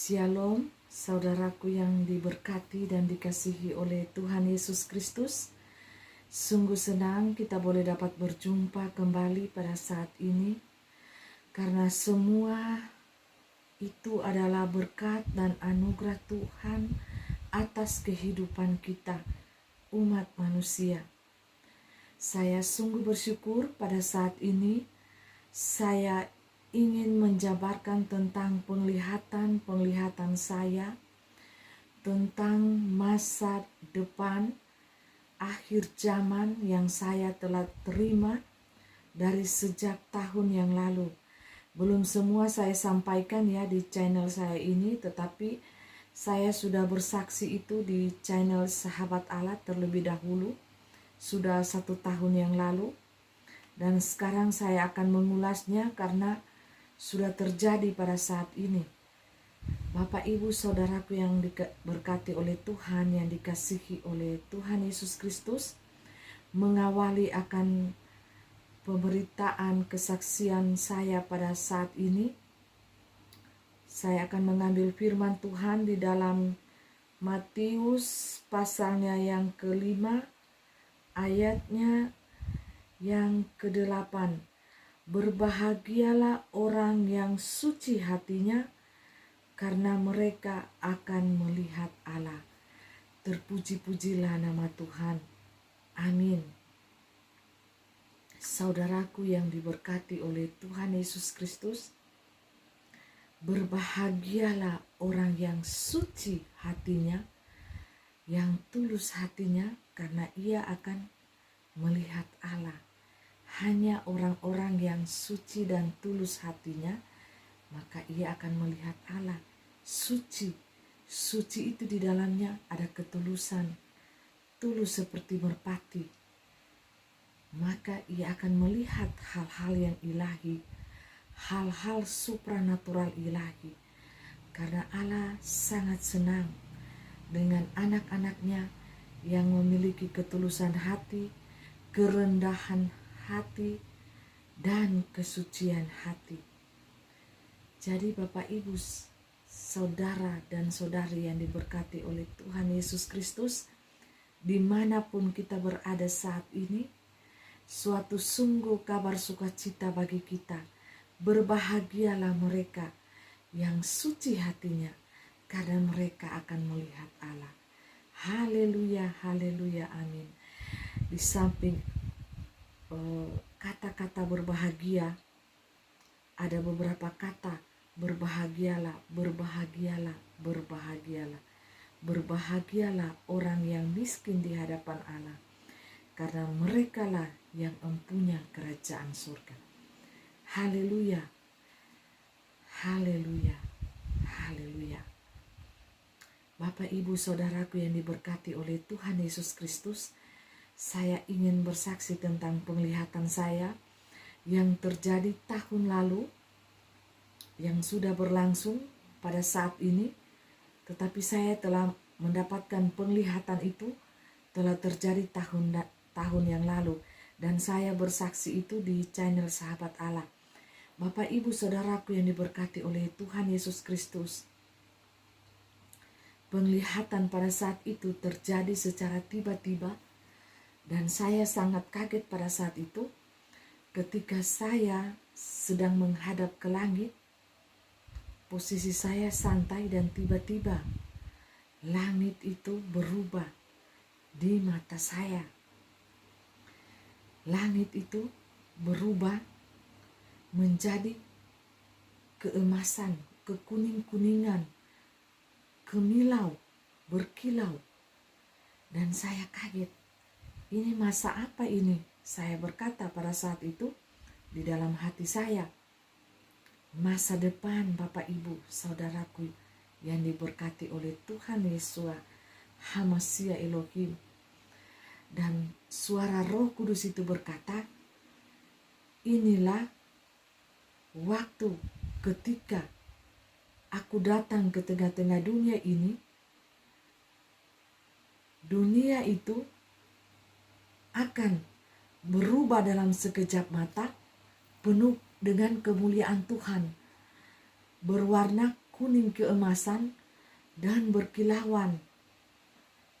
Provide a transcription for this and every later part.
Shalom, saudaraku yang diberkati dan dikasihi oleh Tuhan Yesus Kristus. Sungguh senang kita boleh dapat berjumpa kembali pada saat ini, karena semua itu adalah berkat dan anugerah Tuhan atas kehidupan kita, umat manusia. Saya sungguh bersyukur pada saat ini saya ingin menjabarkan tentang penglihatan saya tentang masa depan akhir zaman yang saya telah terima dari sejak tahun yang lalu. Belum semua saya sampaikan ya di channel saya ini, tetapi saya sudah bersaksi itu di channel Sahabat Allah terlebih dahulu, sudah 1 tahun yang lalu. Dan sekarang saya akan mengulasnya karena sudah terjadi pada saat ini. Bapak, Ibu, Saudaraku yang diberkati oleh Tuhan, yang dikasihi oleh Tuhan Yesus Kristus, mengawali akan pemberitaan kesaksian saya pada saat ini, saya akan mengambil firman Tuhan di dalam Matius pasalnya yang ke-5, ayatnya yang ke-8. Berbahagialah orang yang suci hatinya, karena mereka akan melihat Allah. Terpuji-pujilah nama Tuhan. Amin. Saudaraku yang diberkati oleh Tuhan Yesus Kristus, berbahagialah orang yang suci hatinya, yang tulus hatinya, karena ia akan melihat Allah. Hanya orang-orang yang suci dan tulus hatinya, maka ia akan melihat Allah. Suci itu di dalamnya ada ketulusan, tulus seperti merpati. Maka ia akan melihat hal-hal yang ilahi, hal-hal supranatural ilahi. Karena Allah sangat senang dengan anak-anaknya yang memiliki ketulusan hati, kerendahan hati, dan kesucian hati. Jadi Bapak, Ibu, saudara dan saudari yang diberkati oleh Tuhan Yesus Kristus, dimanapun kita berada saat ini, suatu sungguh kabar sukacita bagi kita. Berbahagialah mereka yang suci hatinya, karena mereka akan melihat Allah. Haleluya, haleluya, amin. Di samping kata-kata berbahagia, ada beberapa kata: berbahagialah, berbahagialah, berbahagialah. Berbahagialah orang yang miskin di hadapan Allah, karena merekalah yang empunya kerajaan surga. Haleluya, haleluya, haleluya. Bapak, Ibu, Saudaraku yang diberkati oleh Tuhan Yesus Kristus, saya ingin bersaksi tentang penglihatan saya yang terjadi tahun lalu, yang sudah berlangsung pada saat ini, tetapi saya telah mendapatkan penglihatan itu telah terjadi tahun yang lalu, dan saya bersaksi itu di channel Sahabat Allah. Bapak, Ibu, Saudaraku yang diberkati oleh Tuhan Yesus Kristus, penglihatan pada saat itu terjadi secara tiba-tiba. Dan saya sangat kaget pada saat itu ketika saya sedang menghadap ke langit. Posisi saya santai dan tiba-tiba langit itu berubah di mata saya. Langit itu berubah menjadi keemasan, kekuning-kuningan, kemilau, berkilau. Dan saya kaget. Ini masa apa ini? Saya berkata pada saat itu di dalam hati saya, masa depan Bapak, Ibu, Saudaraku yang diberkati oleh Tuhan Yesua HaMashiach Elohim. Dan suara Roh Kudus itu berkata, inilah waktu ketika aku datang ke tengah-tengah dunia ini. Dunia itu akan berubah dalam sekejap mata, penuh dengan kemuliaan Tuhan, berwarna kuning keemasan dan berkilauan.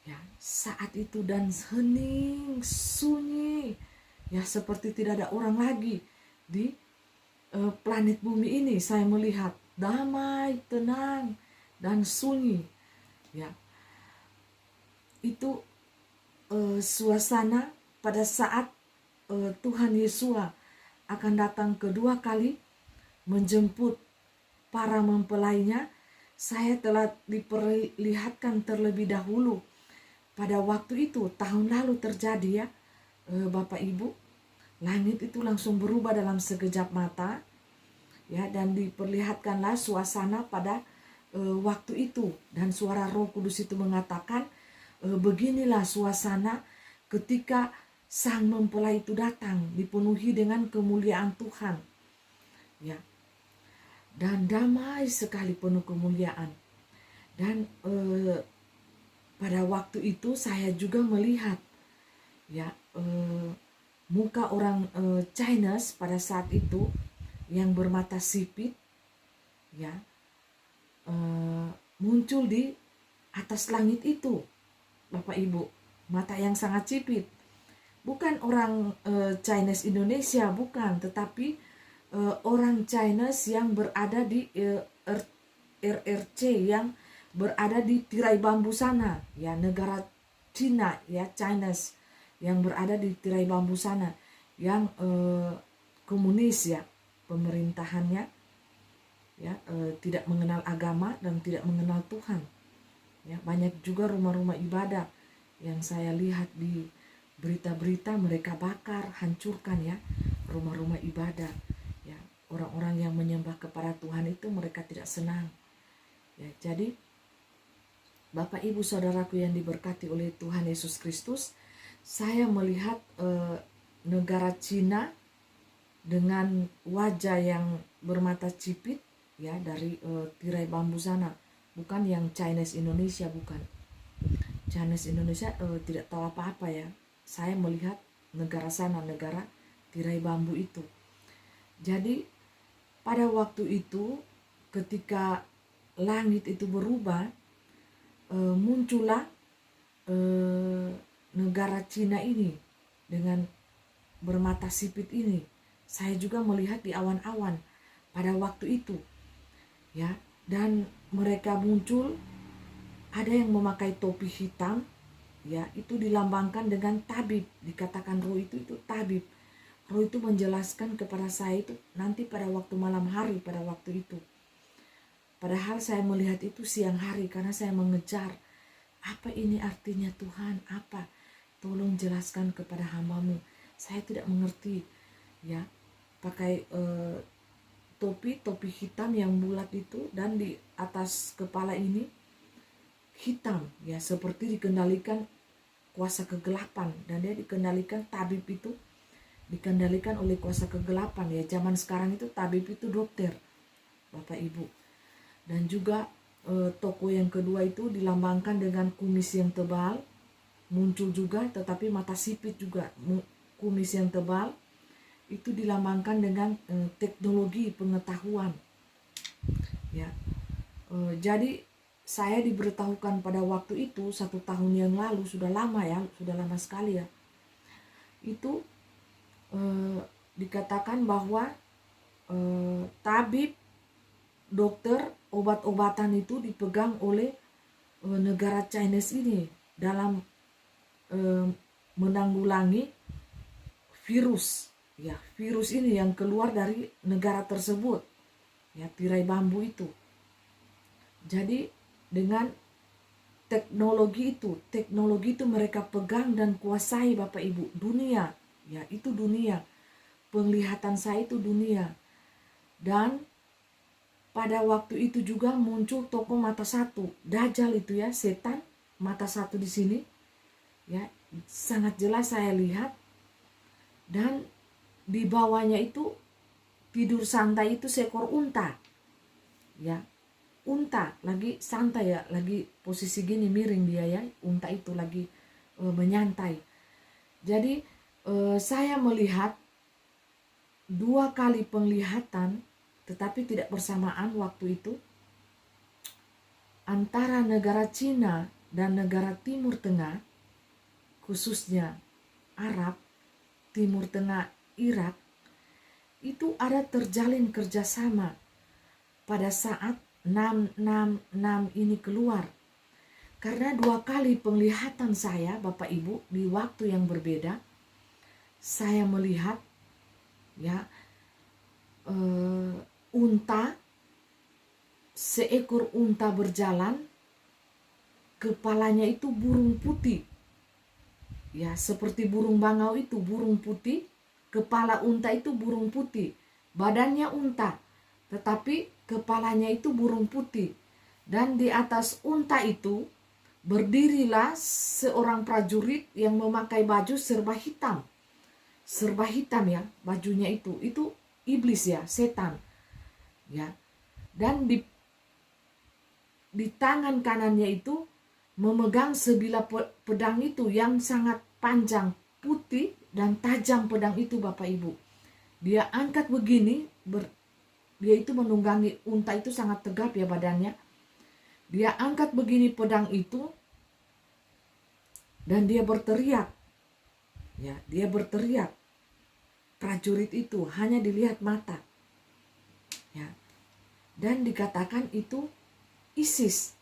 Ya, saat itu dan hening, sunyi, ya seperti tidak ada orang lagi di planet bumi ini. Saya melihat damai, tenang, dan sunyi. Ya, itu suasana pada saat Tuhan Yesus akan datang kedua kali menjemput para mempelainya. Saya telah diperlihatkan terlebih dahulu pada waktu itu, tahun lalu terjadi ya, Bapak Ibu. Langit itu langsung berubah dalam sekejap mata, ya, dan diperlihatkanlah suasana pada waktu itu. Dan suara Roh Kudus itu mengatakan, beginilah suasana ketika sang mempelai itu datang, dipenuhi dengan kemuliaan Tuhan, ya, dan damai sekali, penuh kemuliaan. Dan pada waktu itu saya juga melihat, ya, muka orang Chinese pada saat itu yang bermata sipit, ya, muncul di atas langit itu, Bapak Ibu. Mata yang sangat sipit, bukan orang Chinese Indonesia, bukan, tetapi orang Chinese yang berada di RRC, yang berada di tirai bambu sana, ya, negara Cina, ya, Chinese yang berada di tirai bambu sana, yang komunis, ya, pemerintahannya, ya, tidak mengenal agama dan tidak mengenal Tuhan, ya. Banyak juga rumah-rumah ibadah yang saya lihat di berita-berita, mereka bakar, hancurkan, ya, rumah-rumah ibadah, ya. Orang-orang yang menyembah kepada Tuhan itu mereka tidak senang, ya. Jadi Bapak Ibu Saudaraku yang diberkati oleh Tuhan Yesus Kristus, saya melihat negara Cina dengan wajah yang bermata sipit, ya, dari tirai bambu sana, bukan yang Chinese Indonesia, bukan. Chinese Indonesia tidak tahu apa-apa, ya. Saya melihat negara sana, negara tirai bambu itu. Jadi pada waktu itu ketika langit itu berubah, muncullah negara Cina ini dengan bermata sipit ini. Saya juga melihat di awan-awan pada waktu itu, ya, dan mereka muncul, ada yang memakai topi hitam, ya, itu dilambangkan dengan tabib. Dikatakan roh itu tabib. Roh itu menjelaskan kepada saya itu nanti pada waktu malam hari, pada waktu itu. Padahal saya melihat itu siang hari karena saya mengejar, apa ini artinya Tuhan, apa? Tolong jelaskan kepada hamba-Mu. Saya tidak mengerti, ya. Pakai topi hitam yang bulat itu, dan di atas kepala ini hitam, ya, seperti dikendalikan kuasa kegelapan, dan dia dikendalikan, tabib itu dikendalikan oleh kuasa kegelapan, ya. Zaman sekarang itu tabib itu dokter, Bapak Ibu. Dan juga tokoh yang kedua itu dilambangkan dengan kumis yang tebal, muncul juga, tetapi mata sipit juga, kumis yang tebal, itu dilambangkan dengan teknologi pengetahuan, ya. Jadi saya diberitahukan pada waktu itu 1 tahun yang lalu, sudah lama, ya, sudah lama sekali, ya. Itu dikatakan bahwa tabib, dokter, obat-obatan itu dipegang oleh negara Chinese ini dalam menanggulangi virus, ya, virus ini yang keluar dari negara tersebut, ya, tirai bambu itu. Jadi dengan teknologi itu mereka pegang dan kuasai, Bapak Ibu, dunia, ya, itu dunia. Penglihatan saya itu dunia. Dan pada waktu itu juga muncul tokoh mata satu, Dajjal itu, ya, setan mata satu di sini, ya, sangat jelas saya lihat. Dan di bawahnya itu tidur santai itu seekor unta, ya, unta lagi santai, ya, lagi posisi gini miring dia, ya, unta itu lagi menyantai. Jadi saya melihat 2 kali penglihatan, tetapi tidak bersamaan waktu itu, antara negara Cina dan negara Timur Tengah, khususnya Arab, Timur Tengah, Irak, itu ada terjalin kerjasama pada saat 666 ini keluar. Karena 2 kali penglihatan saya, Bapak Ibu, di waktu yang berbeda, saya melihat ya seekor unta berjalan, kepalanya itu burung putih. Ya, seperti burung bangau itu burung putih, kepala unta itu burung putih. Badannya unta, tetapi kepalanya itu burung putih. Dan di atas unta itu berdirilah seorang prajurit yang memakai baju serba hitam. Serba hitam ya, bajunya itu iblis ya, setan. Ya. Dan di tangan kanannya itu memegang sebilah pedang itu yang sangat panjang, putih dan tajam pedang itu, Bapak Ibu. Dia angkat begini, dia itu menunggangi unta itu sangat tegap ya badannya. Dia angkat begini pedang itu dan dia berteriak. Ya, dia berteriak. Prajurit itu hanya dilihat mata. Ya. Dan dikatakan itu ISIS.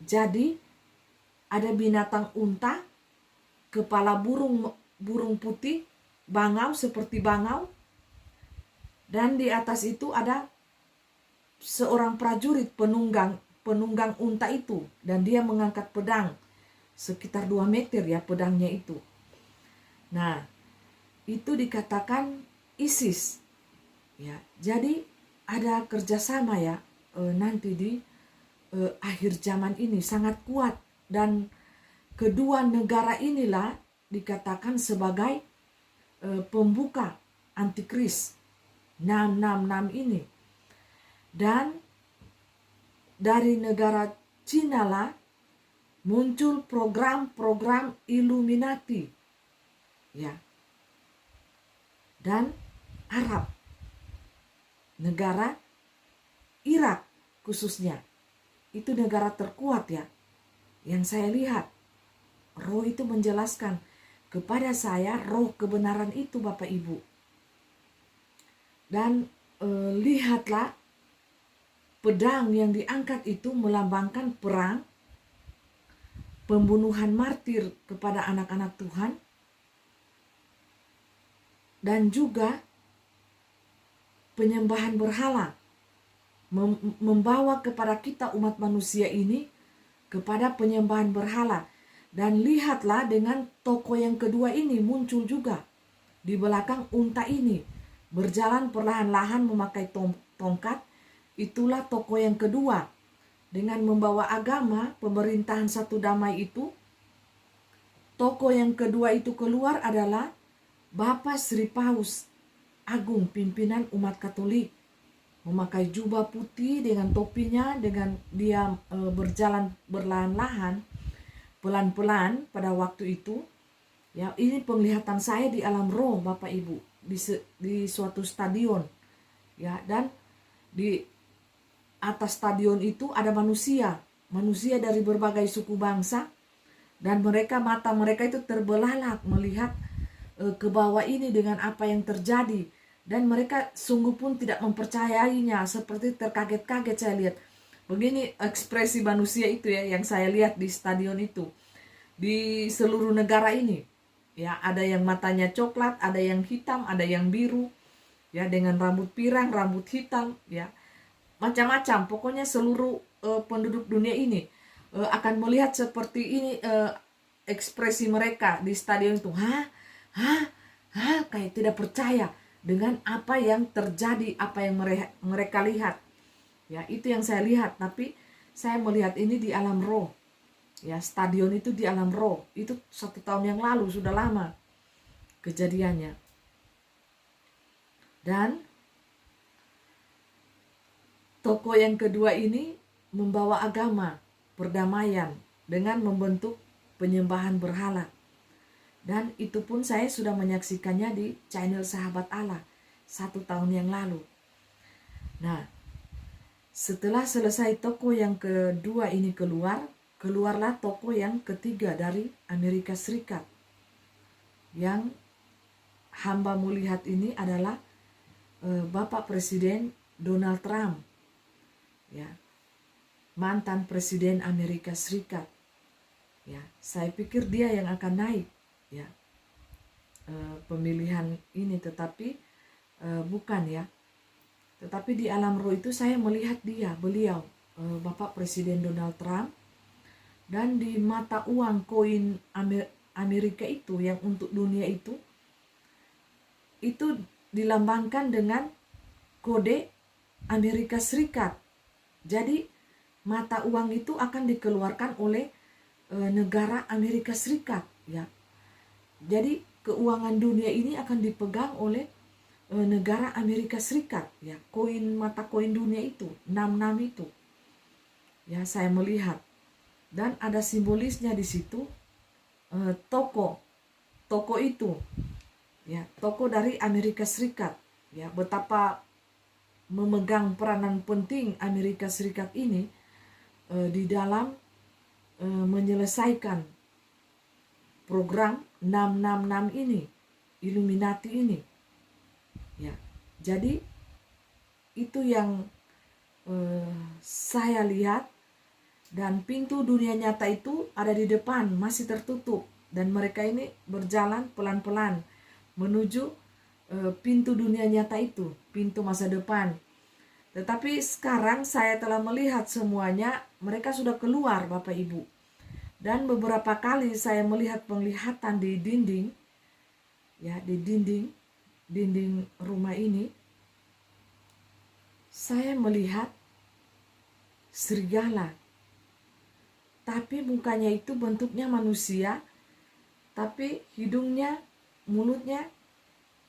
Jadi ada binatang unta, kepala burung putih, bangau seperti bangau, dan di atas itu ada seorang prajurit penunggang unta itu, dan dia mengangkat pedang sekitar 2 meter ya pedangnya itu. Nah, itu dikatakan ISIS. Ya, jadi ada kerjasama ya nanti di akhir zaman ini sangat kuat, dan kedua negara inilah dikatakan sebagai pembuka antikris 666 ini. Dan dari negara Cina lah muncul program-program Illuminati ya, dan Arab, negara Irak khususnya, itu negara terkuat ya yang saya lihat. Roh itu menjelaskan kepada saya roh kebenaran itu, Bapak Ibu. Dan lihatlah pedang yang diangkat itu melambangkan perang, pembunuhan martir kepada anak-anak Tuhan, dan juga penyembahan berhala, membawa kepada kita umat manusia ini kepada penyembahan berhala. Dan lihatlah dengan tokoh yang kedua ini muncul juga di belakang unta ini, berjalan perlahan-lahan memakai tongkat. Itulah tokoh yang kedua dengan membawa agama pemerintahan satu damai itu. Tokoh yang kedua itu keluar adalah Bapak Sri Paus Agung, pimpinan umat Katolik, memakai jubah putih dengan topinya, dengan dia berjalan perlahan-lahan, pelan-pelan pada waktu itu. Ya, ini penglihatan saya di alam roh, Bapak Ibu, di suatu stadion. Ya, dan di atas stadion itu ada manusia dari berbagai suku bangsa, dan mata mereka itu terbelalak melihat ke bawah ini dengan apa yang terjadi, dan mereka sungguh pun tidak mempercayainya, seperti terkaget-kaget. Saya lihat begini ekspresi manusia itu ya yang saya lihat di stadion itu di seluruh negara ini. Ya, ada yang matanya coklat, ada yang hitam, ada yang biru, ya dengan rambut pirang, rambut hitam, ya macam-macam. Pokoknya seluruh penduduk dunia ini akan melihat seperti ini ekspresi mereka di stadion itu. Kayak tidak percaya dengan apa yang terjadi, apa yang mereka lihat. Ya, itu yang saya lihat. Tapi saya melihat ini di alam roh. Ya, stadion itu di alam roh. Itu 1 tahun yang lalu, sudah lama kejadiannya. Dan tokoh yang kedua ini membawa agama perdamaian dengan membentuk penyembahan berhala. Dan itu pun saya sudah menyaksikannya di channel Sahabat Allah 1 tahun yang lalu. Nah, Setelah selesai toko yang kedua ini keluarlah toko yang ketiga dari Amerika Serikat. Yang hamba melihat ini adalah Bapak Presiden Donald Trump, ya, mantan Presiden Amerika Serikat. Ya, saya pikir dia yang akan naik, ya, pemilihan ini, tetapi bukan, ya. Tetapi di alam roh itu saya melihat beliau, Bapak Presiden Donald Trump, dan di mata uang koin Amerika itu yang untuk dunia itu dilambangkan dengan kode Amerika Serikat. Jadi mata uang itu akan dikeluarkan oleh negara Amerika Serikat, ya. Jadi keuangan dunia ini akan dipegang oleh negara Amerika Serikat, ya. Mata koin dunia itu 66 itu, ya, saya melihat, dan ada simbolisnya di situ, toko itu, ya, toko dari Amerika Serikat, ya. Betapa memegang peranan penting Amerika Serikat ini di dalam menyelesaikan program 666 ini, Illuminati ini, ya. Jadi itu yang saya lihat, dan pintu dunia nyata itu ada di depan, masih tertutup, dan mereka ini berjalan pelan-pelan menuju pintu dunia nyata itu, pintu masa depan. Tetapi sekarang saya telah melihat semuanya, mereka sudah keluar, Bapak Ibu. Dan beberapa kali saya melihat penglihatan di dinding, ya, di dinding rumah ini, saya melihat serigala. Tapi mukanya itu bentuknya manusia, tapi hidungnya, mulutnya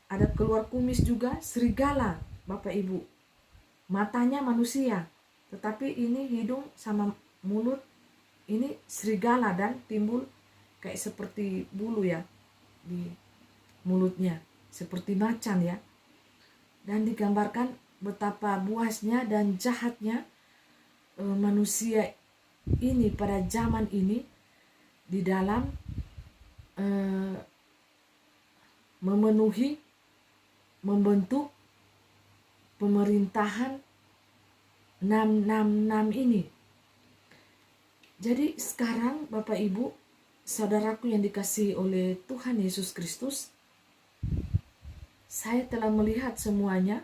ada keluar kumis juga, serigala, Bapak Ibu. Matanya manusia, tetapi ini hidung sama mulut ini serigala, dan timbul kayak seperti bulu, ya, di mulutnya, seperti macan, ya. Dan digambarkan betapa buasnya dan jahatnya manusia ini pada zaman ini di dalam memenuhi, membentuk pemerintahan 666 ini. Jadi sekarang Bapak Ibu, saudaraku yang dikasihi oleh Tuhan Yesus Kristus, saya telah melihat semuanya,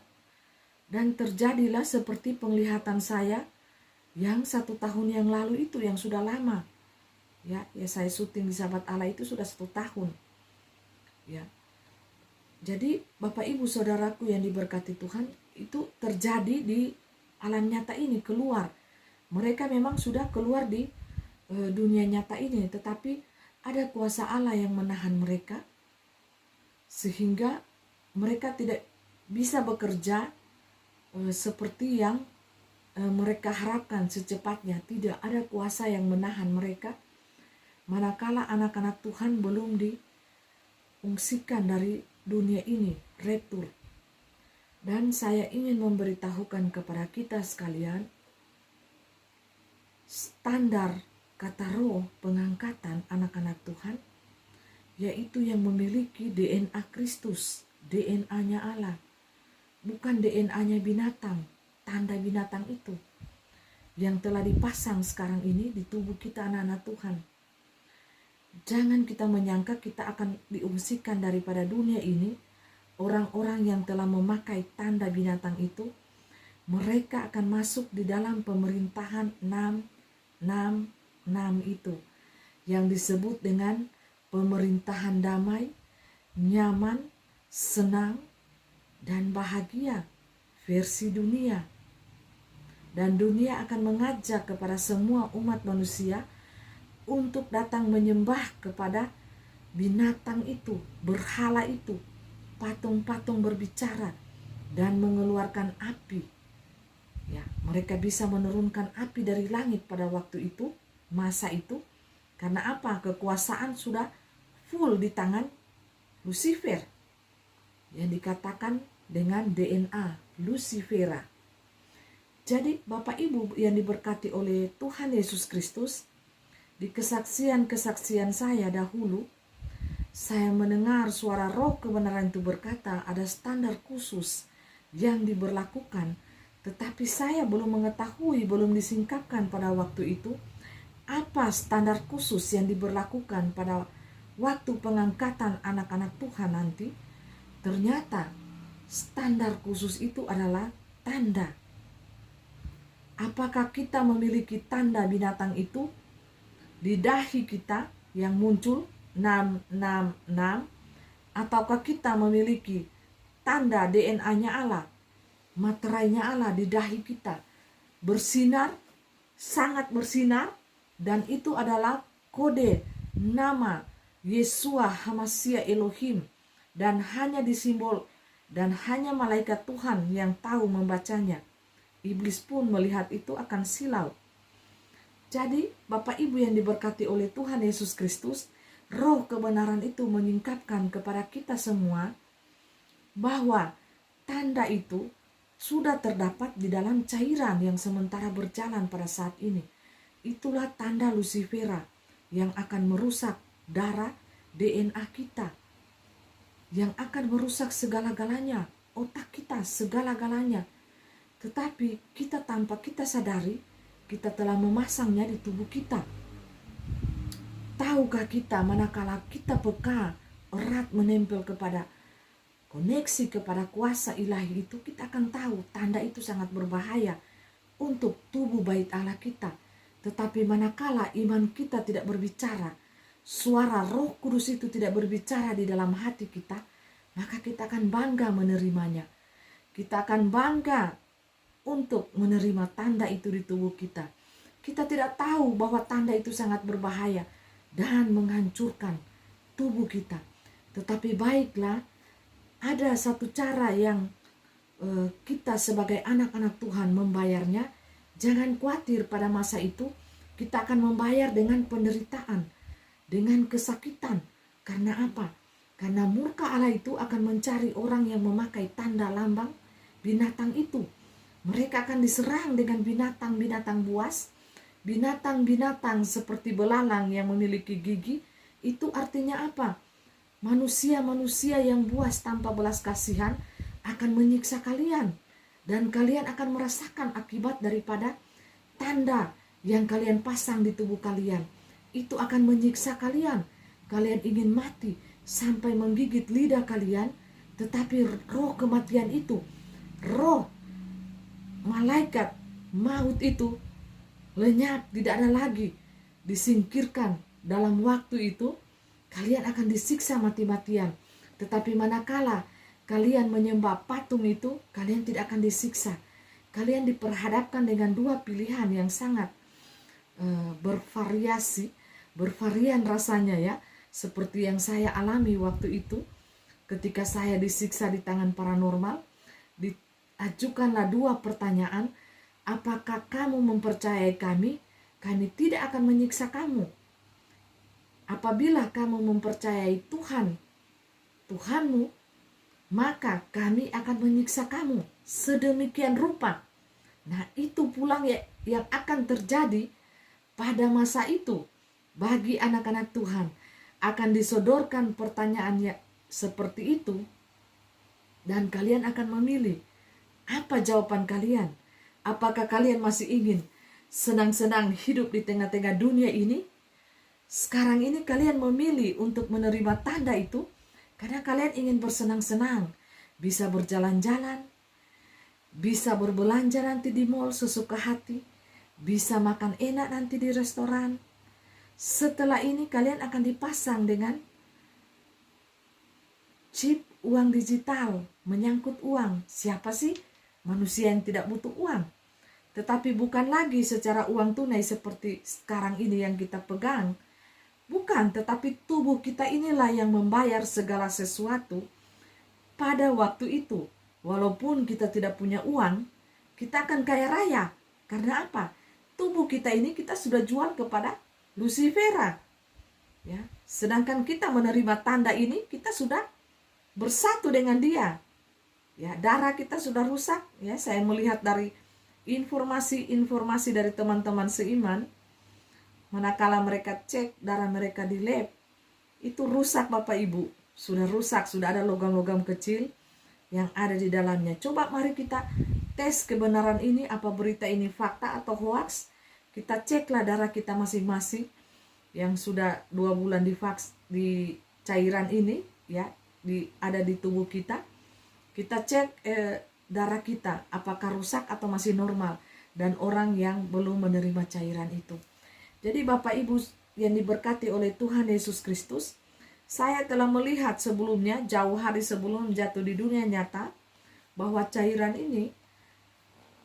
dan terjadilah seperti penglihatan saya yang 1 tahun yang lalu itu, yang sudah lama. Ya, saya syuting di Sahabat Allah itu sudah 1 tahun. Ya. Jadi Bapak Ibu saudaraku yang diberkati Tuhan, itu terjadi di alam nyata ini, keluar. Mereka memang sudah keluar di dunia nyata ini, tetapi ada kuasa Allah yang menahan mereka sehingga mereka tidak bisa bekerja seperti yang mereka harapkan secepatnya. Tidak ada kuasa yang menahan mereka manakala anak-anak Tuhan belum diungsikan dari dunia ini, raptur. Dan saya ingin memberitahukan kepada kita sekalian, standar kata roh pengangkatan anak-anak Tuhan, yaitu yang memiliki DNA Kristus, DNA-nya Allah, bukan DNA-nya binatang, tanda binatang itu yang telah dipasang sekarang ini di tubuh kita anak-anak Tuhan. Jangan kita menyangka kita akan diungsikan daripada dunia ini. Orang-orang yang telah memakai tanda binatang itu, mereka akan masuk di dalam pemerintahan 666 itu, yang disebut dengan pemerintahan damai, nyaman, senang, dan bahagia versi dunia. Dan dunia akan mengajak kepada semua umat manusia untuk datang menyembah kepada binatang itu, berhala itu, patung-patung berbicara dan mengeluarkan api. Ya, mereka bisa menurunkan api dari langit pada waktu itu, masa itu. Karena apa? Kekuasaan sudah full di tangan Lucifer, yang dikatakan dengan DNA Lucifera. Jadi Bapak Ibu yang diberkati oleh Tuhan Yesus Kristus, di kesaksian-kesaksian saya dahulu, saya mendengar suara roh kebenaran itu berkata ada standar khusus yang diberlakukan, tetapi saya belum mengetahui, belum disingkapkan pada waktu itu, apa standar khusus yang diberlakukan pada waktu pengangkatan anak-anak Tuhan nanti. Ternyata standar khusus itu adalah tanda. Apakah kita memiliki tanda binatang itu di dahi kita yang muncul 666, ataukah kita memiliki tanda DNA-nya Allah, materainya Allah di dahi kita, bersinar, sangat bersinar, dan itu adalah kode nama Yeshua Hamasia Elohim, dan hanya disimbol dan hanya malaikat Tuhan yang tahu membacanya. Iblis pun melihat itu akan silau. Jadi Bapak Ibu yang diberkati oleh Tuhan Yesus Kristus, roh kebenaran itu menyingkapkan kepada kita semua bahwa tanda itu sudah terdapat di dalam cairan yang sementara berjalan pada saat ini. Itulah tanda Lucifera yang akan merusak darah DNA kita, yang akan merusak segala-galanya, otak kita, segala-galanya. Tetapi kita tanpa kita sadari, kita telah memasangnya di tubuh kita. Tahukah kita manakala kita peka, erat menempel kepada koneksi kepada kuasa ilahi itu, kita akan tahu tanda itu sangat berbahaya untuk tubuh bait Allah kita. Tetapi manakala iman kita tidak berbicara, suara Roh Kudus itu tidak berbicara di dalam hati kita, maka kita akan bangga menerimanya. Kita akan bangga untuk menerima tanda itu di tubuh kita. Kita tidak tahu bahwa tanda itu sangat berbahaya dan menghancurkan tubuh kita. Tetapi baiklah, ada satu cara yang kita sebagai anak-anak Tuhan membayarnya. Jangan khawatir, pada masa itu kita akan membayar dengan penderitaan, dengan kesakitan. Karena apa? Karena murka Allah itu akan mencari orang yang memakai tanda lambang binatang itu. Mereka akan diserang dengan binatang-binatang buas, binatang-binatang seperti belalang yang memiliki gigi. Itu artinya apa? Manusia-manusia yang buas tanpa belas kasihan akan menyiksa kalian. Dan kalian akan merasakan akibat daripada tanda yang kalian pasang di tubuh kalian. Itu akan menyiksa kalian. Kalian ingin mati sampai menggigit lidah kalian. Tetapi roh kematian itu, roh malaikat maut itu lenyap, tidak ada lagi, disingkirkan. Dalam waktu itu kalian akan disiksa mati-matian. Tetapi manakala kalian menyembah patung itu, kalian tidak akan disiksa. Kalian diperhadapkan dengan dua pilihan yang sangat bervarian rasanya ya. Seperti yang saya alami waktu itu ketika saya disiksa di tangan paranormal. Ajukanlah dua pertanyaan. Apakah kamu mempercayai kami? Kami tidak akan menyiksa kamu. Apabila kamu mempercayai Tuhan, Tuhanmu, maka kami akan menyiksa kamu sedemikian rupa. Nah, itu pulang yang akan terjadi pada masa itu. Bagi anak-anak Tuhan akan disodorkan pertanyaannya seperti itu, dan kalian akan memilih. Apa jawaban kalian? Apakah kalian masih ingin senang-senang hidup di tengah-tengah dunia ini? Sekarang ini kalian memilih untuk menerima tanda itu karena kalian ingin bersenang-senang, bisa berjalan-jalan, bisa berbelanja nanti di mall sesuka hati, bisa makan enak nanti di restoran. Setelah ini kalian akan dipasang dengan chip uang digital, menyangkut uang. Siapa sih manusia yang tidak butuh uang? Tetapi bukan lagi secara uang tunai seperti sekarang ini yang kita pegang. Bukan, tetapi tubuh kita inilah yang membayar segala sesuatu pada waktu itu. Walaupun kita tidak punya uang, kita akan kaya raya. Karena apa? Tubuh kita ini kita sudah jual kepada Lucifera. Ya, sedangkan kita menerima tanda ini, kita sudah bersatu dengan dia. Ya, darah kita sudah rusak. Ya, saya melihat dari informasi dari teman-teman seiman, manakala mereka cek darah mereka di lab, itu rusak Bapak Ibu. Sudah rusak, sudah ada logam-logam kecil yang ada di dalamnya. Coba mari kita tes kebenaran ini, apa berita ini fakta atau hoax. Kita ceklah darah kita masing-masing yang sudah 2 bulan di cairan ini, ya, ada di tubuh kita. Kita cek darah kita apakah rusak atau masih normal, dan orang yang belum menerima cairan itu. Jadi Bapak Ibu yang diberkati oleh Tuhan Yesus Kristus, saya telah melihat sebelumnya, jauh hari sebelum jatuh di dunia nyata, bahwa cairan ini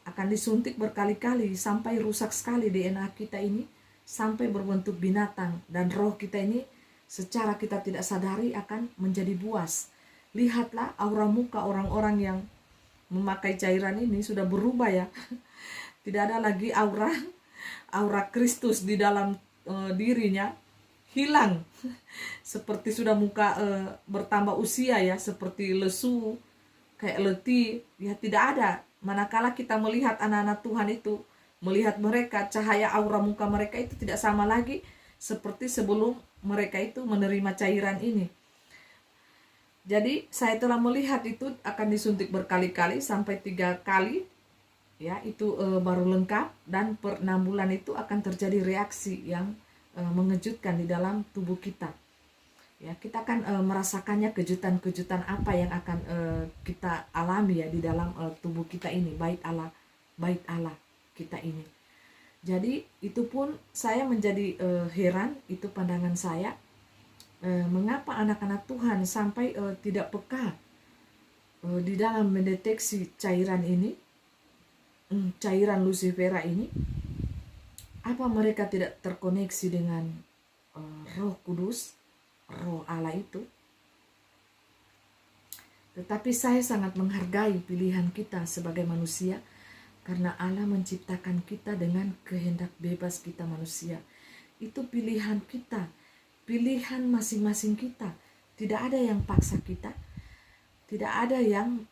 akan disuntik berkali-kali sampai rusak sekali DNA kita ini, sampai berbentuk binatang, dan roh kita ini secara kita tidak sadari akan menjadi buas. Lihatlah aura muka orang-orang yang memakai cairan ini sudah berubah ya. Tidak ada lagi aura Kristus di dalam dirinya, hilang. Seperti sudah muka bertambah usia ya, seperti lesu, kayak letih, ya tidak ada. Manakala kita melihat anak-anak Tuhan itu, melihat mereka, cahaya aura muka mereka itu tidak sama lagi seperti sebelum mereka itu menerima cairan ini. Jadi saya telah melihat itu akan disuntik berkali-kali sampai 3 kali, ya itu baru lengkap, dan per 6 bulan itu akan terjadi reaksi yang mengejutkan di dalam tubuh kita. Ya, kita akan merasakannya kejutan-kejutan apa yang akan kita alami ya di dalam tubuh kita ini, bait Allah kita ini. Jadi itu pun saya menjadi heran, itu pandangan saya, mengapa anak-anak Tuhan sampai tidak peka di dalam mendeteksi cairan ini, cairan lucifera ini. Apa mereka tidak terkoneksi dengan Roh Kudus, Roh Allah itu? Tetapi saya sangat menghargai pilihan kita sebagai manusia, karena Allah menciptakan kita dengan kehendak bebas kita manusia. Itu pilihan kita, pilihan masing-masing kita. Tidak ada yang paksa kita, tidak ada yang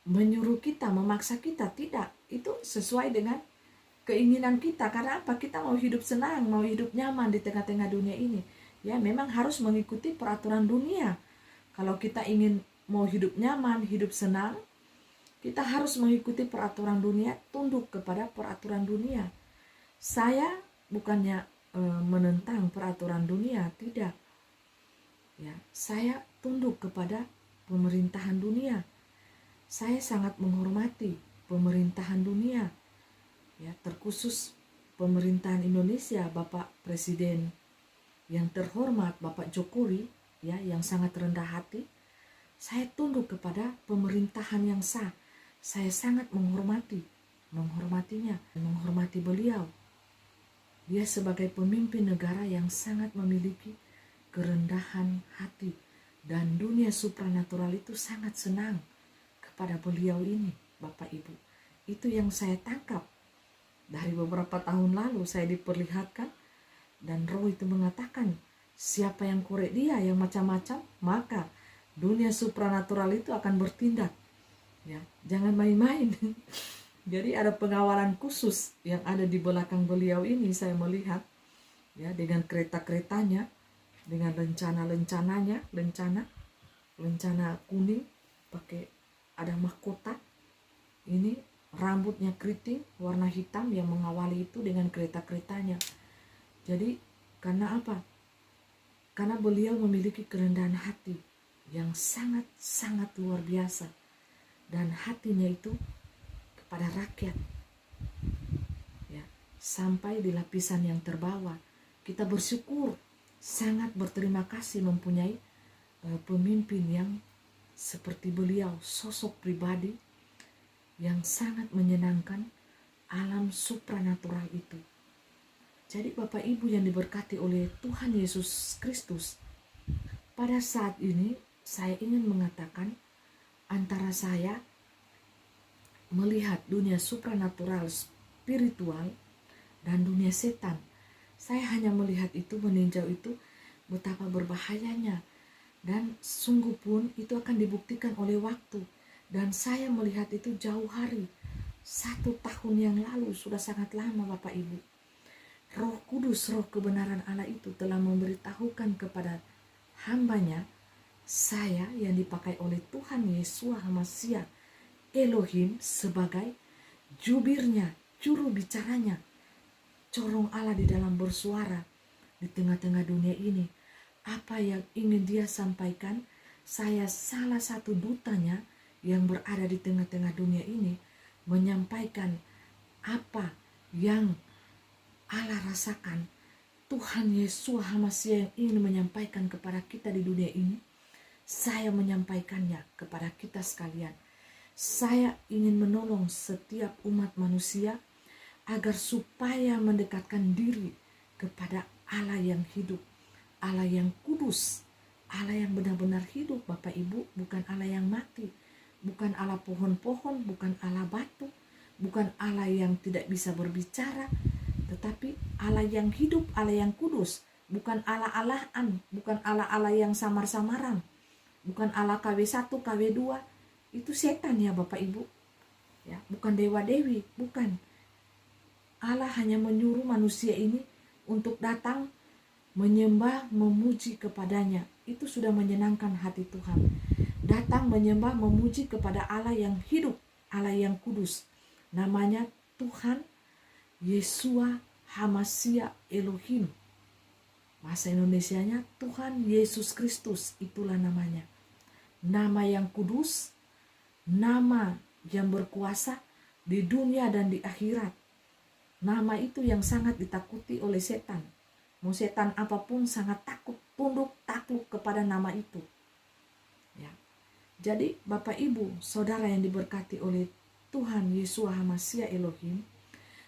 menyuruh kita, memaksa kita, tidak. Itu sesuai dengan keinginan kita. Karena apa? Kita mau hidup senang, mau hidup nyaman di tengah-tengah dunia ini. Ya, memang harus mengikuti peraturan dunia. Kalau kita ingin mau hidup nyaman, hidup senang, kita harus mengikuti peraturan dunia, tunduk kepada peraturan dunia. Saya bukannya menentang peraturan dunia, tidak. Ya, saya tunduk kepada pemerintahan dunia. Saya sangat menghormati pemerintahan dunia. Ya, terkhusus pemerintahan Indonesia, Bapak Presiden yang terhormat Bapak Jokowi, ya, yang sangat rendah hati. Saya tunduk kepada pemerintahan yang sah. Saya sangat menghormatinya, menghormati beliau. Dia sebagai pemimpin negara yang sangat memiliki kerendahan hati, dan dunia supranatural itu sangat senang kepada beliau ini, Bapak Ibu. Itu yang saya tangkap. Dari beberapa tahun lalu saya diperlihatkan, dan roh itu mengatakan, siapa yang korek dia yang macam-macam, maka dunia supranatural itu akan bertindak. Ya, jangan main-main. Jadi ada pengawalan khusus yang ada di belakang beliau ini, saya melihat, ya, dengan kereta-keretanya, dengan lencana kuning, pakai ada mahkota. Ini rambutnya keriting warna hitam yang mengawali itu dengan kereta-keretanya. Jadi karena apa? Karena beliau memiliki kerendahan hati yang sangat-sangat luar biasa, dan hatinya itu kepada rakyat, ya, sampai di lapisan yang terbawah. Kita bersyukur, sangat berterima kasih mempunyai pemimpin yang seperti beliau, sosok pribadi yang sangat menyenangkan alam supranatural itu. Jadi Bapak Ibu yang diberkati oleh Tuhan Yesus Kristus, pada saat ini saya ingin mengatakan, antara saya melihat dunia supranatural, spiritual, dan dunia setan, saya hanya melihat itu, meninjau itu, betapa berbahayanya, dan sungguh pun itu akan dibuktikan oleh waktu. Dan saya melihat itu jauh hari. 1 tahun yang lalu, sudah sangat lama Bapak Ibu. Roh Kudus, roh kebenaran Allah itu telah memberitahukan kepada hambanya, saya yang dipakai oleh Tuhan Yesus HaMashiach Elohim sebagai jubirnya, juru bicaranya, corong Allah di dalam bersuara di tengah-tengah dunia ini. Apa yang ingin dia sampaikan, saya salah satu dutanya yang berada di tengah-tengah dunia ini, menyampaikan apa yang Allah rasakan. Tuhan Yesus HaMashiach yang ingin menyampaikan kepada kita di dunia ini, saya menyampaikannya kepada kita sekalian. Saya ingin menolong setiap umat manusia agar supaya mendekatkan diri kepada Allah yang hidup, Allah yang kudus, Allah yang benar-benar hidup Bapak Ibu, bukan Allah yang mati, bukan Allah pohon-pohon, bukan Allah batu, bukan Allah yang tidak bisa berbicara, tetapi Allah yang hidup, Allah yang kudus, bukan Allah-Allahan, bukan Allah-Allah yang samar-samaran, bukan Allah KW1, KW2, itu setan ya Bapak Ibu. Ya, bukan dewa-dewi, bukan. Allah hanya menyuruh manusia ini untuk datang menyembah, memuji kepadanya. Itu sudah menyenangkan hati Tuhan. Datang menyembah, memuji kepada Allah yang hidup, Allah yang kudus. Namanya Tuhan Yeshua HaMashiach Elohim. Bahasa Indonesianya Tuhan Yesus Kristus, itulah namanya. Nama yang kudus, nama yang berkuasa di dunia dan di akhirat. Nama itu yang sangat ditakuti oleh setan. Mau setan apapun sangat takut, tunduk, takluk kepada nama itu. Ya. Jadi Bapak Ibu, saudara yang diberkati oleh Tuhan Yeshua HaMashiach Elohim,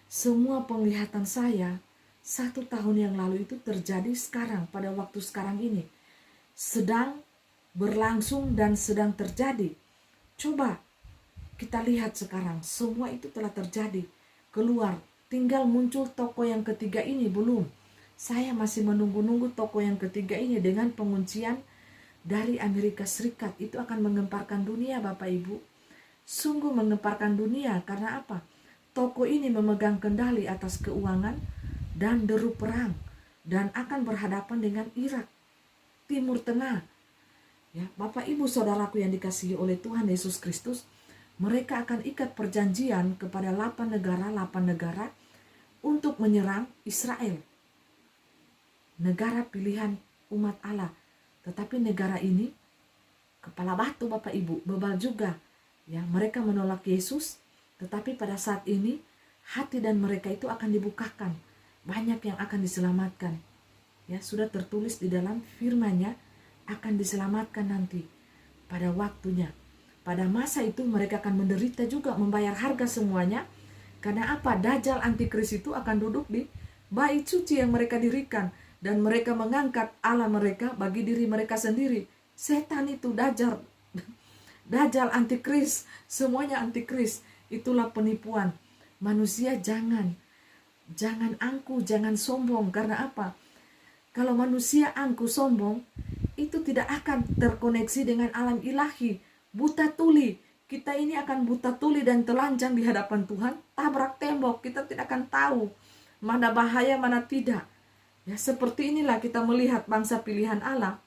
semua penglihatan saya 1 tahun yang lalu itu terjadi sekarang, pada waktu sekarang ini. Sedang berlangsung dan sedang terjadi. Coba kita lihat sekarang, semua itu telah terjadi, keluar. Tinggal muncul toko yang ketiga ini belum. Saya masih menunggu-nunggu toko yang ketiga ini dengan penguncian dari Amerika Serikat. Itu akan menggemparkan dunia Bapak Ibu. Sungguh menggemparkan dunia, karena apa? Toko ini memegang kendali atas keuangan dan deru perang, dan akan berhadapan dengan Irak, Timur Tengah. Ya, Bapak Ibu saudaraku yang dikasihi oleh Tuhan Yesus Kristus, mereka akan ikat perjanjian kepada 8 negara untuk menyerang Israel. Negara pilihan umat Allah. Tetapi negara ini kepala batu Bapak Ibu, bebal juga. Ya, mereka menolak Yesus, tetapi pada saat ini hati dan mereka itu akan dibukakan. Banyak yang akan diselamatkan. Ya, sudah tertulis di dalam firman-Nya, akan diselamatkan nanti pada waktunya. Pada masa itu mereka akan menderita juga, membayar harga semuanya. Karena apa? Dajjal antikris itu akan duduk di bait suci yang mereka dirikan, dan mereka mengangkat Allah mereka bagi diri mereka sendiri. Setan itu Dajjal. Dajjal antikris, semuanya antikris. Itulah penipuan. Manusia jangan angkuh, jangan sombong. Karena apa? Kalau manusia angkuh sombong, itu tidak akan terkoneksi dengan alam ilahi. Buta tuli, kita ini akan buta tuli dan telanjang di hadapan Tuhan, tabrak tembok, kita tidak akan tahu mana bahaya, mana tidak. Ya, seperti inilah kita melihat bangsa pilihan Allah.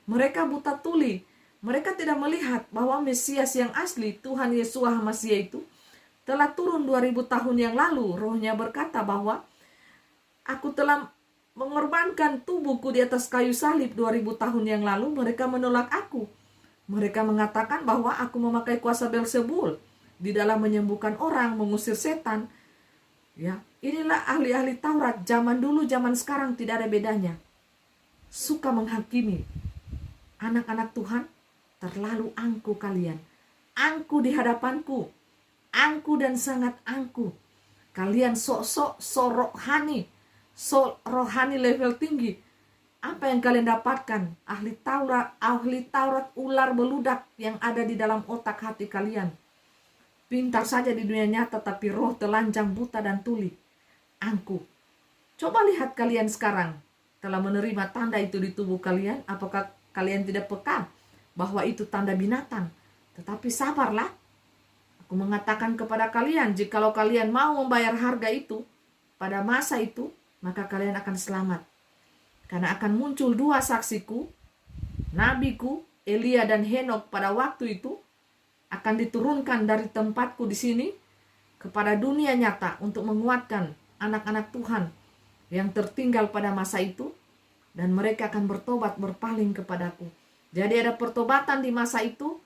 Mereka buta tuli, mereka tidak melihat bahwa Mesias yang asli, Tuhan Yesus HaMashiach itu telah turun 2000 tahun yang lalu. Rohnya berkata bahwa aku telah mengorbankan tubuhku di atas kayu salib 2000 tahun yang lalu. Mereka menolak aku. Mereka mengatakan bahwa aku memakai kuasa Beelzebul di dalam menyembuhkan orang, mengusir setan. Ya, inilah ahli-ahli Taurat zaman dulu, zaman sekarang tidak ada bedanya. Suka menghakimi. Anak-anak Tuhan, terlalu angkuh kalian. Angkuh di hadapanku. Angkuh dan sangat angkuh. Kalian sok-sok rohani. Rohani level tinggi. Apa yang kalian dapatkan? Ahli Taurat ular beludak yang ada di dalam otak hati kalian. Pintar saja di dunia nyata, tapi roh telanjang, buta dan tuli. Angkuh. Coba lihat kalian sekarang. Telah menerima tanda itu di tubuh kalian. Apakah kalian tidak peka bahwa itu tanda binatang? Tetapi sabarlah. Aku mengatakan kepada kalian, jikalau kalian mau membayar harga itu pada masa itu, maka kalian akan selamat. Karena akan muncul dua saksiku, nabiku, Elia dan Henok pada waktu itu akan diturunkan dari tempatku di sini kepada dunia nyata untuk menguatkan anak-anak Tuhan yang tertinggal pada masa itu, dan mereka akan bertobat berpaling kepadaku. Jadi ada pertobatan di masa itu,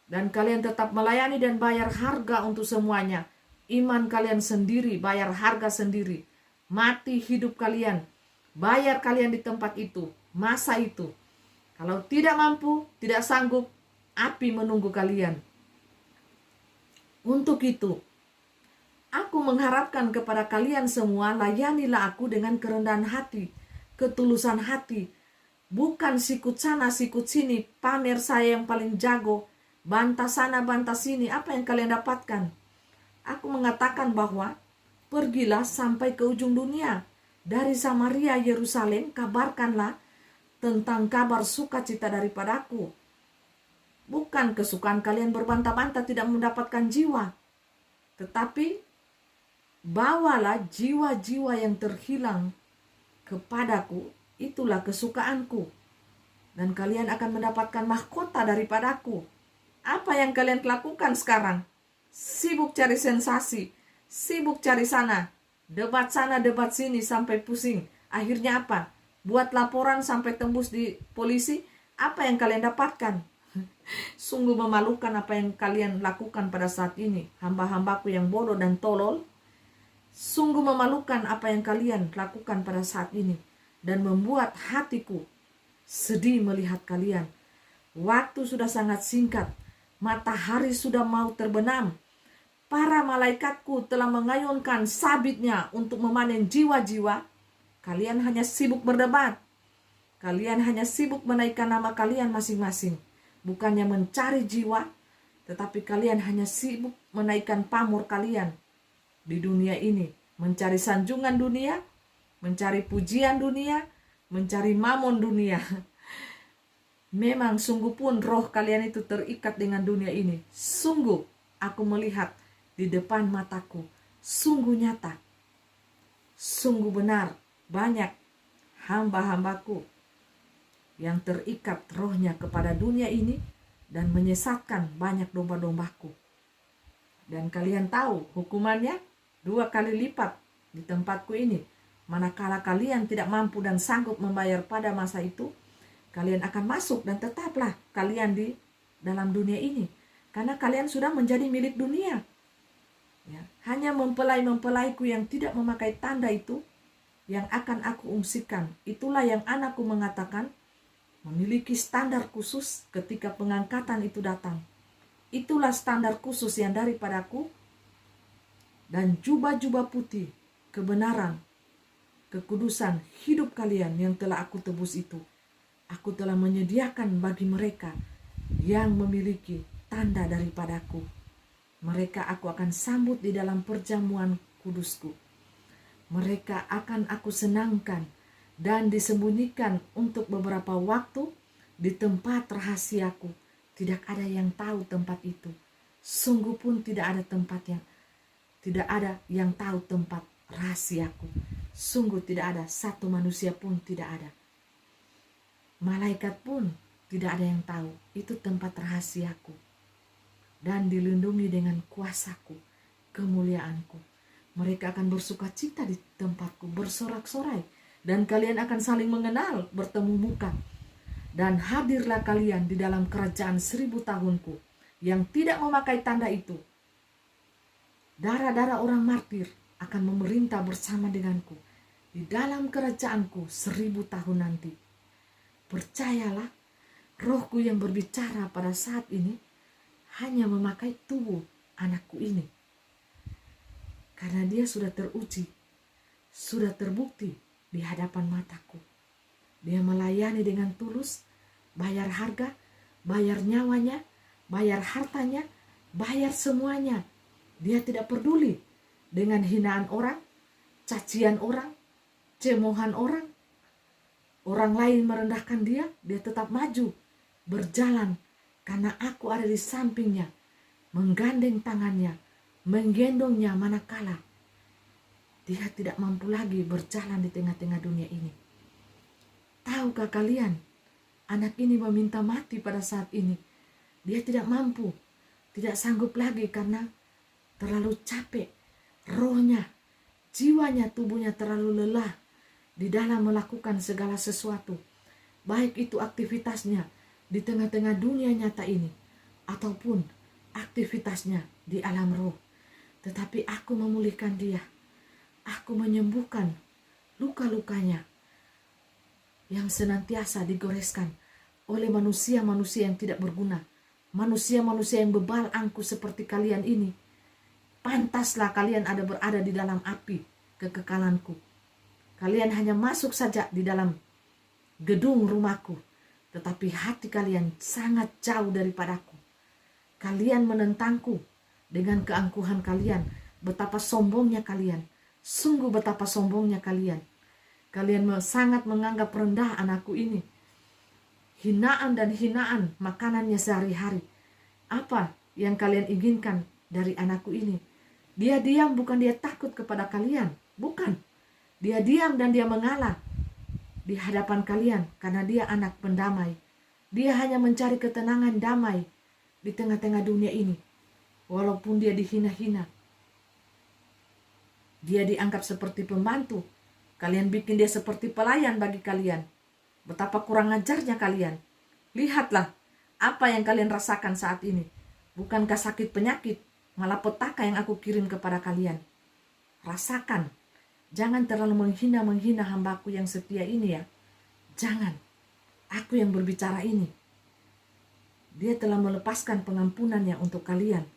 dan kalian tetap melayani dan bayar harga untuk semuanya. Iman kalian sendiri, bayar harga sendiri. Mati hidup kalian, bayar kalian di tempat itu, masa itu. Kalau tidak mampu, tidak sanggup, api menunggu kalian. Untuk itu, aku mengharapkan kepada kalian semua, layanilah aku dengan kerendahan hati, ketulusan hati. Bukan sikut sana, sikut sini, pamer saya yang paling jago, bantah sana, bantah sini. Apa yang kalian dapatkan? Aku mengatakan bahwa pergilah sampai ke ujung dunia. Dari Samaria, Yerusalem, kabarkanlah tentang kabar sukacita daripadaku. Bukan kesukaan kalian berbantah-bantah tidak mendapatkan jiwa, tetapi bawalah jiwa-jiwa yang terhilang kepadaku. Itulah kesukaanku. Dan kalian akan mendapatkan mahkota daripadaku. Apa yang kalian lakukan sekarang? Sibuk cari sensasi, sibuk cari sana, debat sini sampai pusing. Akhirnya apa? Buat laporan sampai tembus di polisi. Apa yang kalian dapatkan? Sungguh memalukan apa yang kalian lakukan pada saat ini, hamba-hambaku yang bodoh dan tolol. Sungguh memalukan apa yang kalian lakukan pada saat ini, dan membuat hatiku sedih melihat kalian. Waktu sudah sangat singkat, matahari sudah mau terbenam. Para malaikatku telah mengayunkan sabitnya untuk memanen jiwa-jiwa. Kalian hanya sibuk berdebat. Kalian hanya sibuk menaikkan nama kalian masing-masing. Bukannya mencari jiwa, tetapi kalian hanya sibuk menaikkan pamor kalian di dunia ini. Mencari sanjungan dunia, mencari pujian dunia, mencari mamon dunia. Memang sungguh pun roh kalian itu terikat dengan dunia ini. Sungguh aku melihat di depan mataku. Sungguh nyata. Sungguh benar. Banyak hamba-hambaku yang terikat rohnya kepada dunia ini dan menyesatkan banyak domba-dombaku. Dan kalian tahu hukumannya 2 kali lipat di tempatku ini. Manakala kalian tidak mampu dan sanggup membayar pada masa itu, kalian akan masuk dan tetaplah kalian di dalam dunia ini. Karena kalian sudah menjadi milik dunia. Ya, hanya mempelai-mempelaiku yang tidak memakai tanda itu yang akan aku ungsikan. Itulah yang anakku mengatakan memiliki standar khusus ketika pengangkatan itu datang. Itulah standar khusus yang daripadaku, dan jubah-jubah putih kebenaran, kekudusan hidup kalian yang telah aku tebus itu. Aku telah menyediakan bagi mereka yang memiliki tanda daripadaku. Mereka aku akan sambut di dalam perjamuan kudusku. Mereka akan aku senangkan dan disembunyikan untuk beberapa waktu di tempat rahasiaku. Tidak ada yang tahu tempat itu. Sungguh pun tidak ada yang tahu tempat rahasiaku. Sungguh tidak ada, satu manusia pun tidak ada. Malaikat pun tidak ada yang tahu. Itu tempat rahasiaku. Dan dilindungi dengan kuasaku, kemuliaanku. Mereka akan bersuka cita di tempatku, bersorak-sorai. Dan kalian akan saling mengenal, bertemu muka. Dan hadirlah kalian di dalam kerajaan 1000 tahunku yang tidak memakai tanda itu. Darah-darah orang martir akan memerintah bersama denganku di dalam kerajaanku 1000 tahun nanti. Percayalah, rohku yang berbicara pada saat ini hanya memakai tubuh anakku ini. Karena dia sudah teruji, sudah terbukti di hadapan mataku. Dia melayani dengan tulus, bayar harga, bayar nyawanya, bayar hartanya, bayar semuanya. Dia tidak peduli dengan hinaan orang, cacian orang, cemohan orang. Orang lain merendahkan dia, dia tetap maju, berjalan, karena aku ada di sampingnya. menggandeng tangannya, menggendongnya manakala dia tidak mampu lagi berjalan di tengah-tengah dunia ini. Tahukah kalian, anak ini meminta mati pada saat ini. Dia tidak mampu, tidak sanggup lagi karena terlalu capek. Rohnya, jiwanya, tubuhnya terlalu lelah di dalam melakukan segala sesuatu. Baik itu aktivitasnya di tengah-tengah dunia nyata ini, ataupun aktivitasnya di alam roh. Tetapi aku memulihkan dia. Aku menyembuhkan luka-lukanya yang senantiasa digoreskan oleh manusia-manusia yang tidak berguna. Manusia-manusia yang bebal angkuh seperti kalian ini. Pantaslah kalian berada di dalam api kekekalanku. Kalian hanya masuk saja di dalam gedung rumahku, tetapi hati kalian sangat jauh daripadaku. Kalian menentangku dengan keangkuhan kalian. Betapa sombongnya kalian. Sungguh betapa sombongnya kalian. Kalian sangat menganggap rendah anakku ini. Hinaan dan hinaan makanannya sehari-hari. Apa yang kalian inginkan dari anakku ini? Dia diam bukan dia takut kepada kalian. Bukan. Dia diam dan dia mengalah di hadapan kalian karena dia anak pendamai. Dia hanya mencari ketenangan damai di tengah-tengah dunia ini. Walaupun dia dihina-hina. Dia dianggap seperti pembantu. Kalian bikin dia seperti pelayan bagi kalian. Betapa kurang ajarnya kalian. Lihatlah apa yang kalian rasakan saat ini. Bukankah sakit penyakit, malah petaka yang aku kirim kepada kalian. Rasakan. Jangan terlalu menghina hambaku yang setia ini ya. Jangan. Aku yang berbicara ini. Dia telah melepaskan pengampunannya untuk kalian.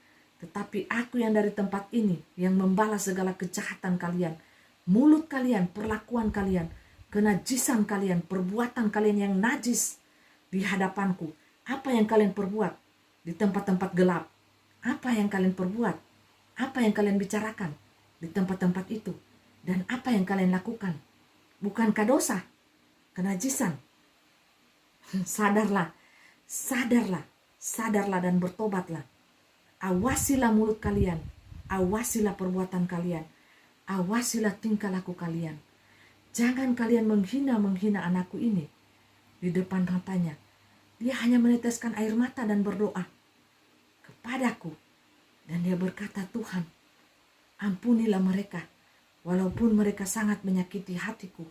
Tetapi aku yang dari tempat ini yang membalas segala kejahatan kalian. Mulut kalian, perlakuan kalian, kenajisan kalian, perbuatan kalian yang najis di hadapanku. Apa yang kalian perbuat di tempat-tempat gelap? Apa yang kalian perbuat? Apa yang kalian bicarakan di tempat-tempat itu? Dan apa yang kalian lakukan? Bukankah dosa? Kenajisan? Sadarlah, sadarlah, sadarlah dan bertobatlah. Awasilah mulut kalian, awasilah perbuatan kalian, awasilah tingkah laku kalian. Jangan kalian menghina anakku ini di depan matanya. Dia hanya meneteskan air mata dan berdoa kepadaku. Dan dia berkata, Tuhan, ampunilah mereka, walaupun mereka sangat menyakiti hatiku.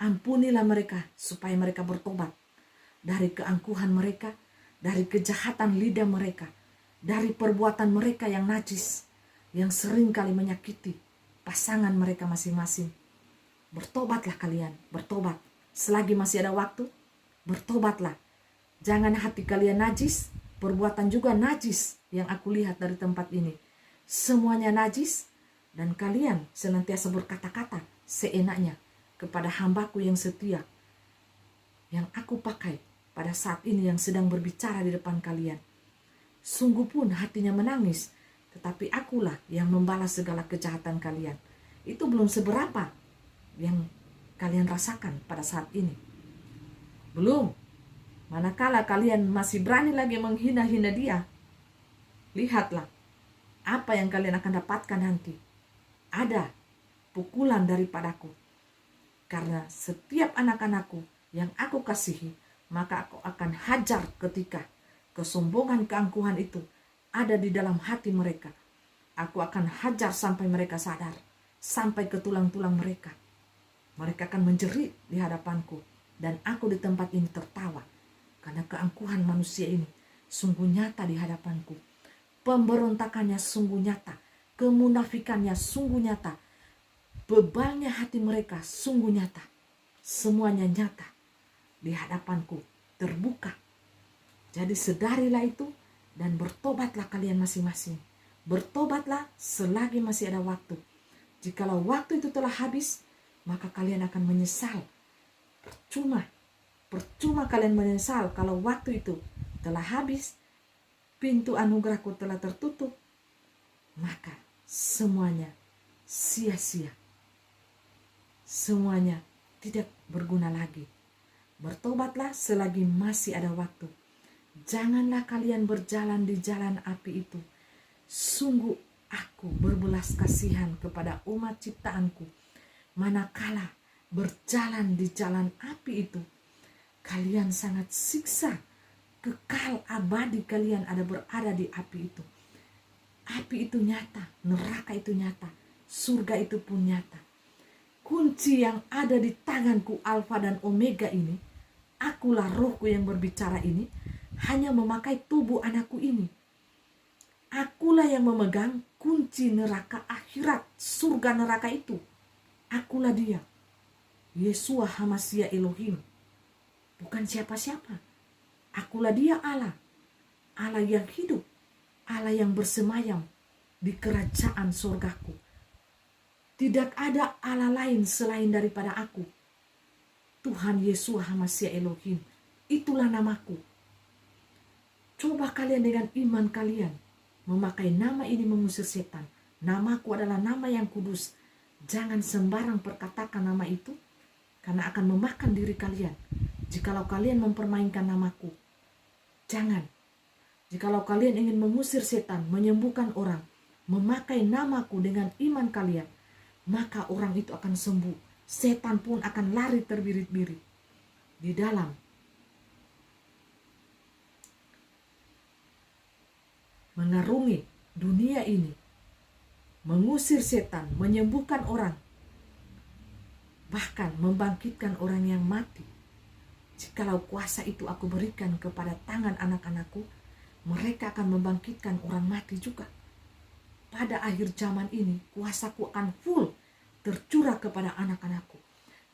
Ampunilah mereka supaya mereka bertobat dari keangkuhan mereka, dari kejahatan lidah mereka, dari perbuatan mereka yang najis, yang sering kali menyakiti pasangan mereka masing-masing. Bertobatlah kalian, bertobat. Selagi masih ada waktu, bertobatlah. Jangan hati kalian najis, perbuatan juga najis yang aku lihat dari tempat ini. Semuanya najis, dan kalian senantiasa berkata-kata seenaknya kepada hambaku yang setia, yang aku pakai pada saat ini yang sedang berbicara di depan kalian. Sungguh pun hatinya menangis, tetapi akulah yang membalas segala kejahatan kalian. Itu belum seberapa yang kalian rasakan pada saat ini. Belum. Manakala kalian masih berani lagi menghina-hina dia, lihatlah apa yang kalian akan dapatkan nanti. Ada pukulan daripadaku. Karena setiap anak-anakku yang aku kasihi, maka aku akan hajar ketika kesombongan, keangkuhan itu ada di dalam hati mereka. Aku akan hajar sampai mereka sadar, sampai ke tulang-tulang mereka. Mereka akan menjerit di hadapanku, dan aku di tempat ini tertawa, karena keangkuhan manusia ini sungguh nyata di hadapanku. Pemberontakannya sungguh nyata, kemunafikannya sungguh nyata, bebalnya hati mereka sungguh nyata. Semuanya nyata di hadapanku, terbuka. Jadi sedarilah itu dan bertobatlah kalian masing-masing. Bertobatlah selagi masih ada waktu. Jikalau waktu itu telah habis, maka kalian akan menyesal. Percuma kalian menyesal kalau waktu itu telah habis, pintu anugerahku telah tertutup, maka semuanya sia-sia. Semuanya tidak berguna lagi. Bertobatlah selagi masih ada waktu. Janganlah kalian berjalan di jalan api itu Sungguh aku berbelas kasihan kepada umat ciptaanku, manakala berjalan di jalan api itu. Kalian sangat siksa, kekal abadi kalian berada di api itu. Api itu nyata, neraka itu nyata, surga itu pun nyata. Kunci yang ada di tanganku Alfa dan Omega ini, akulah rohku yang berbicara ini, hanya memakai tubuh anakku ini. Akulah yang memegang kunci neraka akhirat, surga neraka itu. Akulah dia, Yeshua Hamashiach Elohim. Bukan siapa-siapa. Akulah dia Allah. Allah yang hidup. Allah yang bersemayam di kerajaan surgaku. Tidak ada Allah lain selain daripada aku. Tuhan Yeshua Hamashiach Elohim. Itulah namaku. Coba kalian dengan iman kalian memakai nama ini mengusir setan. Namaku adalah nama yang kudus. Jangan sembarang perkatakan nama itu, karena akan memakan diri kalian. Jikalau kalian mempermainkan namaku, jangan. Jikalau kalian ingin mengusir setan, menyembuhkan orang, memakai namaku dengan iman kalian, maka orang itu akan sembuh. Setan pun akan lari terbirit-birit. Di dalam mengarungi dunia ini, mengusir setan, menyembuhkan orang, bahkan membangkitkan orang yang mati. Jikalau kuasa itu aku berikan kepada tangan anak-anakku, mereka akan membangkitkan orang mati juga. Pada akhir zaman ini, kuasaku akan full tercurah kepada anak-anakku.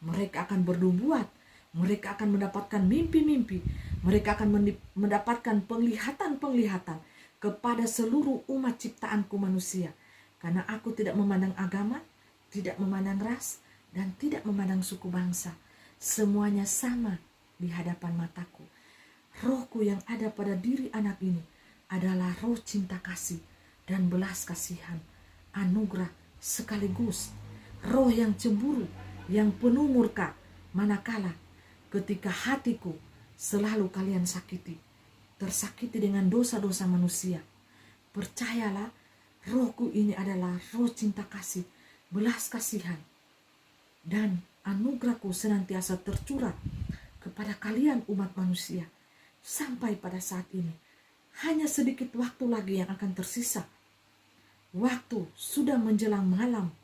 Mereka akan bernubuat, mereka akan mendapatkan mimpi-mimpi, mereka akan mendapatkan penglihatan-penglihatan kepada seluruh umat ciptaanku manusia. Karena aku tidak memandang agama, tidak memandang ras, dan tidak memandang suku bangsa. Semuanya sama di hadapan mataku. Rohku yang ada pada diri anak ini adalah roh cinta kasih dan belas kasihan, anugerah sekaligus. Roh yang cemburu, yang penuh murka, manakala ketika hatiku selalu kalian sakiti, tersakiti dengan dosa-dosa manusia. Percayalah, rohku ini adalah roh cinta kasih, belas kasihan, dan anugerahku senantiasa tercurah kepada kalian umat manusia. Sampai pada saat ini, hanya sedikit waktu lagi yang akan tersisa. Waktu sudah menjelang malam.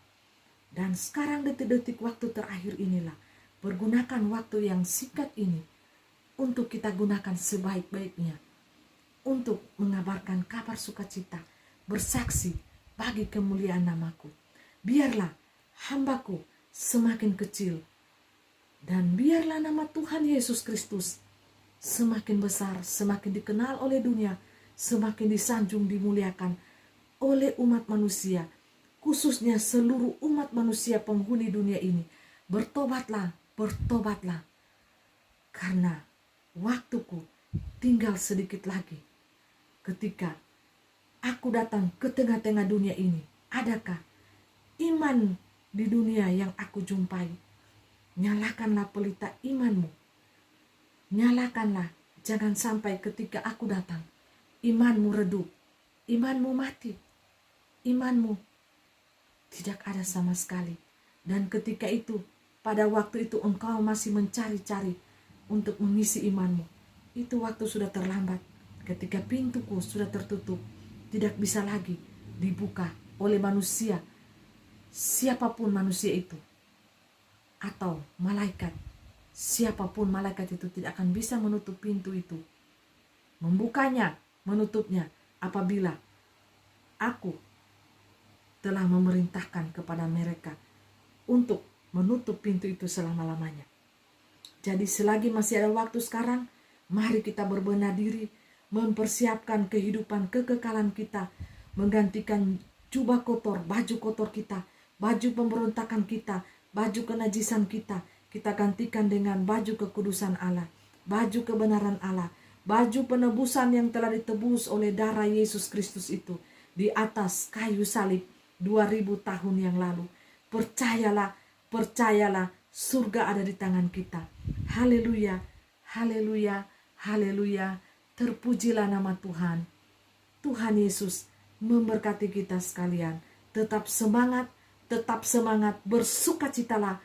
Dan sekarang detik-detik waktu terakhir inilah, pergunakan waktu yang singkat ini untuk kita gunakan sebaik-baiknya. Untuk mengabarkan kabar sukacita, bersaksi bagi kemuliaan namaku. Biarlah hambaku semakin kecil. Dan biarlah nama Tuhan Yesus Kristus semakin besar, semakin dikenal oleh dunia, semakin disanjung, dimuliakan oleh umat manusia, khususnya seluruh umat manusia penghuni dunia ini. Bertobatlah, bertobatlah, karena waktuku tinggal sedikit lagi. Ketika aku datang ke tengah-tengah dunia ini, adakah iman di dunia yang aku jumpai? Nyalakanlah pelita imanmu. Nyalakanlah, jangan sampai ketika aku datang, imanmu redup, imanmu mati, imanmu tidak ada sama sekali. Dan ketika itu, pada waktu itu engkau masih mencari-cari untuk mengisi imanmu, itu waktu sudah terlambat. Ketika pintuku sudah tertutup, tidak bisa lagi dibuka oleh manusia, siapapun manusia itu, atau malaikat. Siapapun malaikat itu tidak akan bisa menutup pintu itu, membukanya, menutupnya, apabila aku telah memerintahkan kepada mereka untuk menutup pintu itu selama-lamanya. Jadi selagi masih ada waktu sekarang, mari kita berbenah diri, mempersiapkan kehidupan kekekalan kita, menggantikan jubah kotor, baju kotor kita, baju pemberontakan kita, baju kenajisan kita gantikan dengan baju kekudusan Allah, baju kebenaran Allah, baju penebusan yang telah ditebus oleh darah Yesus Kristus itu di atas kayu salib 2000 tahun yang lalu. Percayalah, percayalah, surga ada di tangan kita. Haleluya, haleluya, haleluya. Terpujilah nama Tuhan. Tuhan Yesus memberkati kita sekalian. Tetap semangat, bersukacitalah,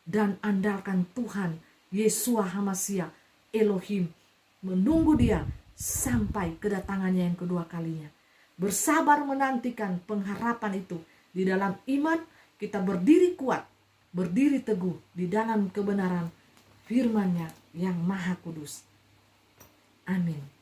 dan andalkan Tuhan, Yeshua HaMashiach, Elohim. Menunggu Dia sampai kedatangannya yang kedua kalinya. Bersabar menantikan pengharapan itu. Di dalam iman kita berdiri kuat, berdiri teguh di dalam kebenaran firman-Nya yang Maha Kudus. Amin.